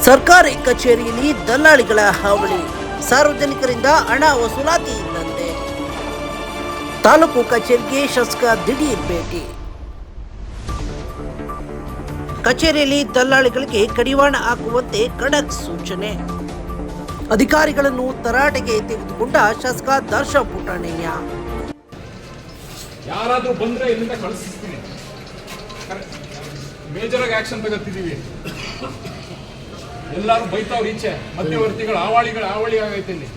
ಸರ್ಕಾರಿ ಕಚೇರಿಯಲ್ಲಿ ದಲ್ಲಾಳಿಗಳ ಹಾವಳಿ, ಸಾರ್ವಜನಿಕರಿಂದ ಹಣ ವಸೂಲಾತಿ ಇದ್ದಂತೆ. ತಾಲೂಕು ಕಚೇರಿಗೆ ಶಾಸಕ ದಿಢೀರ್ ಭೇಟಿ. ಕಚೇರಿಯಲ್ಲಿ ದಲ್ಲಾಳಿಗಳಿಗೆ ಕಡಿವಾಣ ಹಾಕುವಂತೆ ಖಡಕ್ ಸೂಚನೆ. ಅಧಿಕಾರಿಗಳನ್ನು ತರಾಟೆಗೆ ತೆಗೆದುಕೊಂಡ ಶಾಸಕ ದರ್ಶನ್ ಪುಟ್ಟಣ್ಣಯ್ಯ. ಯಾರಾದ್ರೂ ಬಂದ್ರೆ ಇಲ್ಲಿಂದ ಕಳಿಸ್ತೀನಿ, ಮೇಜರ್ ಆಗಿ ಆಕ್ಷನ್ ತಗೋತಿದೀವಿ. ಎಲ್ಲರೂ ಬೈತಾವ್ರು, ಈಚೆ ಮಧ್ಯವರ್ತಿಗಳ ಹಾವಳಿ ಆಗೈತೆ ಇಲ್ಲಿ.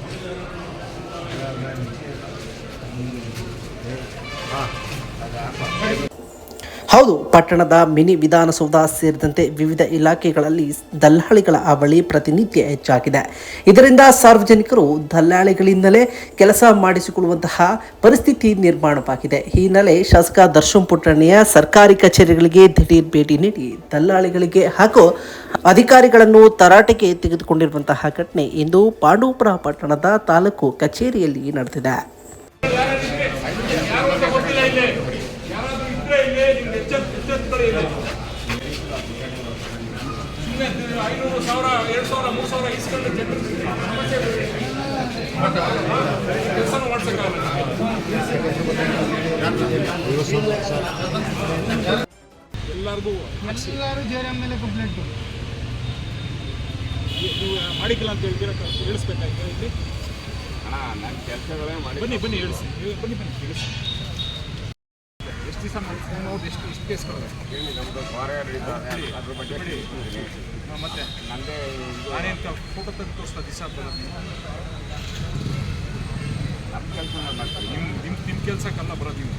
ಹೌದು, ಪಟ್ಟಣದ ಮಿನಿ ವಿಧಾನಸೌಧ ಸೇರಿದಂತೆ ವಿವಿಧ ಇಲಾಖೆಗಳಲ್ಲಿ ದಲ್ಲಾಳಿಗಳ ಹಾವಳಿ ಪ್ರತಿನಿತ್ಯ ಹೆಚ್ಚಾಗಿದೆ. ಇದರಿಂದ ಸಾರ್ವಜನಿಕರು ದಲ್ಲಾಳಿಗಳಿಂದಲೇ ಕೆಲಸ ಮಾಡಿಸಿಕೊಳ್ಳುವಂತಹ ಪರಿಸ್ಥಿತಿ ನಿರ್ಮಾಣವಾಗಿದೆ. ಈ ಹಿನ್ನೆಲೆ ಶಾಸಕ ದರ್ಶನ್ ಪುಟ್ಟಣ್ಣಯ್ಯ ಸರ್ಕಾರಿ ಕಚೇರಿಗಳಿಗೆ ದಿಢೀರ್ ಭೇಟಿ ನೀಡಿ ದಲ್ಲಾಳಿಗಳಿಗೆ ಹಾಗೂ ಅಧಿಕಾರಿಗಳನ್ನು ತರಾಟೆಗೆ ತೆಗೆದುಕೊಂಡಿರುವಂತಹ ಘಟನೆ ಇಂದು ಪಾಂಡವಪುರ ಪಟ್ಟಣದ ತಾಲೂಕು ಕಚೇರಿಯಲ್ಲಿ ನಡೆದಿದೆ. ಸುಮ್ಮನೆ 500,000, 2,000, 3,000 ಇಸ್ಕೊಂಡು ಕೆಲಸನೂ ಮಾಡ್ಸಕ್ಕಾಗಲ್ಲ. ಎಲ್ಲರೂ ಜೆಆರ್ಎಂ ಮೇಲೆ ಕಂಪ್ಲೇಂಟ್ ನೀವು ಮಾಡಿಲ್ಲ ಅಂತ ಹೇಳ್ತೀರಾ, ಹೇಳಿಸ್ಬೇಕಾಯ್ತು ಇಲ್ಲಿ. ನಾನು ಕೆಲಸಗಳೇ ಮಾಡಿ ಬನ್ನಿ ಹೇಳಿಸಿ, ಬನ್ನಿ ತಿಳಿಸಿ. ಎಷ್ಟು ದಿವಸ ನೋಡಿ, ಎಷ್ಟು ಕೇಸ್ಗಳು ಹೇಳಿ. ನಮ್ಮದು ವಾರ ಅದ್ರ ಬಗ್ಗೆ ಮತ್ತೆ ನನ್ನದೇ ನಾನೇನು ಫೋಟೋ ತೆಗೆದು ತೋರಿಸ್ತಾ ದಿವಸ ಬರೋದು. ನೀವು ನಮ್ಮ ಕೆಲಸ ಮಾಡ್ತೀವಿ, ನಿಮ್ಮ ಕೆಲಸಕ್ಕೆಲ್ಲ ಬರೋದು ನೀವು.